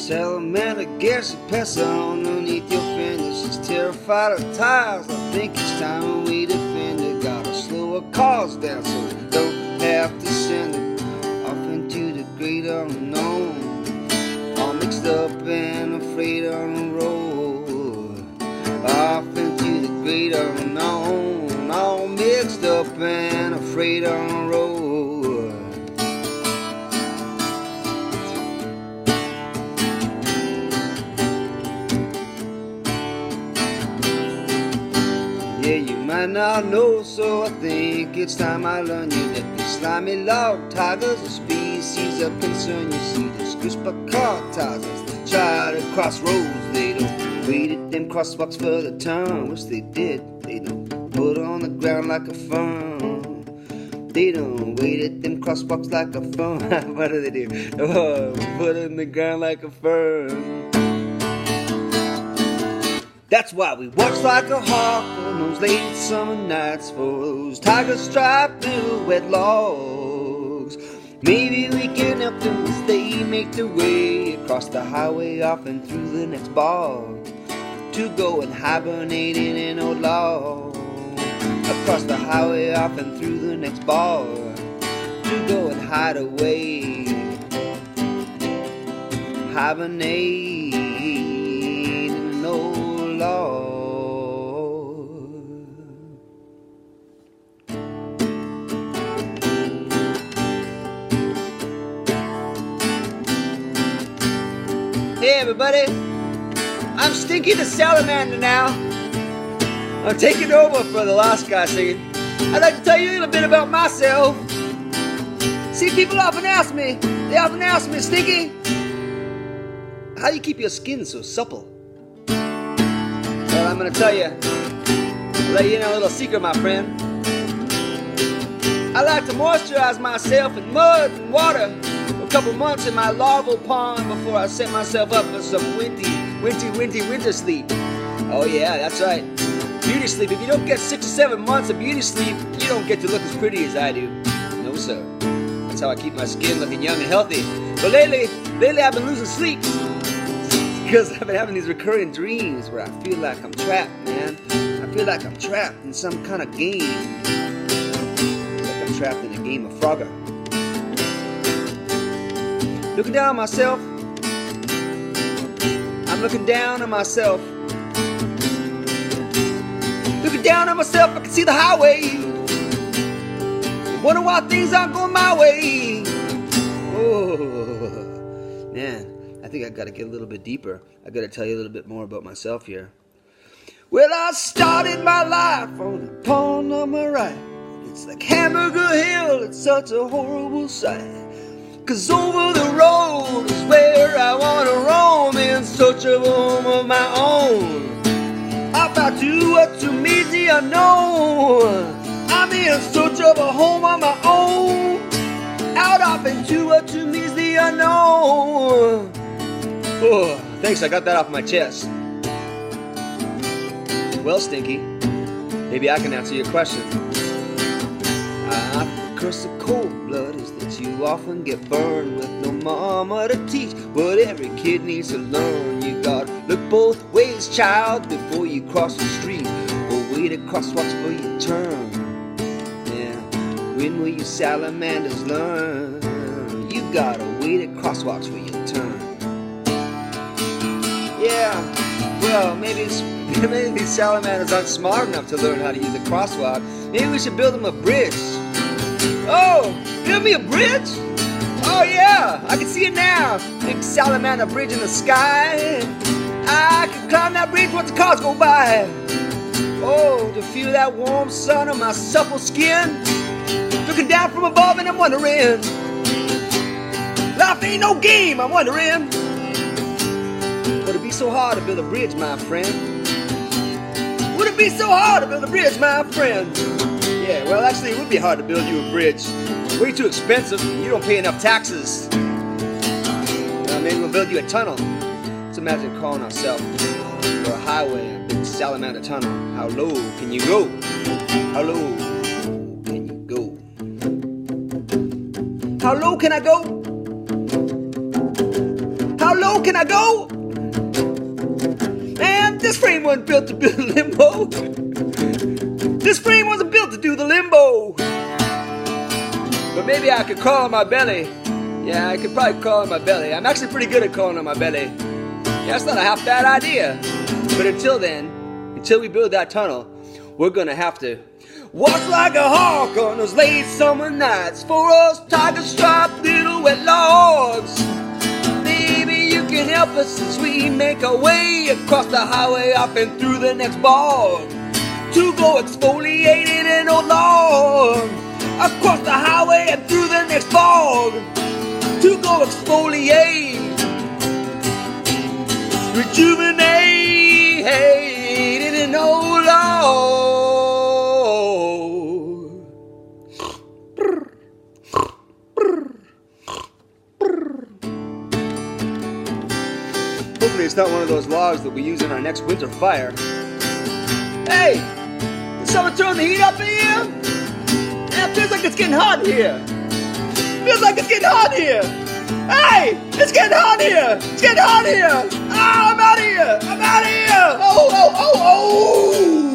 salamander gets a pass underneath your fingers. She's terrified of tires. I think it's time we defend it. Gotta slow her cars down so we don't have to send it off into the great unknown. All mixed up and afraid on the road. Off into the great unknown. All mixed up and afraid on the road. Yeah, you might not know, so I think it's time I learn you that the slimy log tigers are species of concern. You see the squished by car tires as they try to cross roads. They don't wait at them crosswalks for the turn. Wish they did. They don't put on the ground like a fern. They don't wait at them crosswalks like a fern. What do they do? Oh, put it in the ground like a fern. That's why we watch like a hawk on those late summer nights for those tiger-striped little wet logs. Maybe we can help them as they make their way across the highway off and through the next bog to go and hibernate in an old log. Across the highway off and through the next bog to go and hide away, hibernate in an old log. Hey everybody, I'm Stinky the salamander now. I'm taking over for the last guy singing. I'd like to tell you a little bit about myself. See, people often ask me, Stinky, how do you keep your skin so supple? Well, I'm gonna tell you, let you in a little secret, my friend. I like to moisturize myself in mud and water for a couple months in my larval pond before I set myself up for some winter sleep. Oh yeah, that's right. Beauty sleep. If you don't get 6 or 7 months of beauty sleep, you don't get to look as pretty as I do. No sir. That's how I keep my skin looking young and healthy. But lately I've been losing sleep because I've been having these recurring dreams where I feel like I'm trapped, man. I feel like I'm trapped in some kind of game. Like I'm trapped in a game of Frogger. Looking down on myself. I'm looking down on myself. Looking down on myself, I can see the highway. Wonder why things aren't going my way. Oh, man, I think I gotta get a little bit deeper. I gotta tell you a little bit more about myself here. Well, I started my life on the pond on my right. It's like Hamburger Hill, it's such a horrible sight. 'Cause over the road is where I wanna roam in search of a home of my own. Up out to what to me's the unknown. I'm in search of a home on my own. Out up into what to me's the unknown. Oh, thanks, I got that off my chest. Well, Stinky, maybe I can answer your question. The curse of cold blood is that you often get burned with no mama to teach what every kid needs to learn. You gotta look both ways, child, before you cross the street, or wait at crosswalks for your turn. Yeah, when will you salamanders learn? You gotta wait at crosswalks for your turn. Yeah, well, maybe these salamanders aren't smart enough to learn how to use a crosswalk. Maybe we should build them a bridge. Oh, build me a bridge? Oh yeah, I can see it now. Big salamander bridge in the sky. I can climb that bridge once the cars go by. Oh, to feel that warm sun on my supple skin. Looking down from above and I'm wondering, life ain't no game, I'm wondering. Would it be so hard to build a bridge, my friend? Would it be so hard to build a bridge, my friend? Yeah, well, actually, it would be hard to build you a bridge. Way too expensive. You don't pay enough taxes. Well, maybe we'll build you a tunnel. Let's imagine calling ourselves for a highway and a big salamander tunnel. How low can you go? How low can you go? How low can I go? How How low can I go? Man, this frame wasn't built to build a limbo. This frame wasn't built to do the limbo. But maybe I could crawl on my belly. Yeah, I could probably crawl on my belly. I'm actually pretty good at crawling on my belly. Yeah, that's not a half bad idea. But until then, until we build that tunnel, we're gonna have to walk like a hawk on those late summer nights for us tiger-striped little wet logs. Maybe you can help us as we make our way across the highway up and through the next bog to go exfoliating an old log. Across the highway and through the next bog to go exfoliate, rejuvenate in an old log. Hopefully it's not one of those logs that we use in our next winter fire. Hey, did someone turn the heat up in here? Yeah, it feels like it's getting hot here. Feels like it's getting hot here. Hey, it's getting hot here. It's getting hot here. Ah, I'm out of here. I'm out of here. Oh, oh, oh, oh.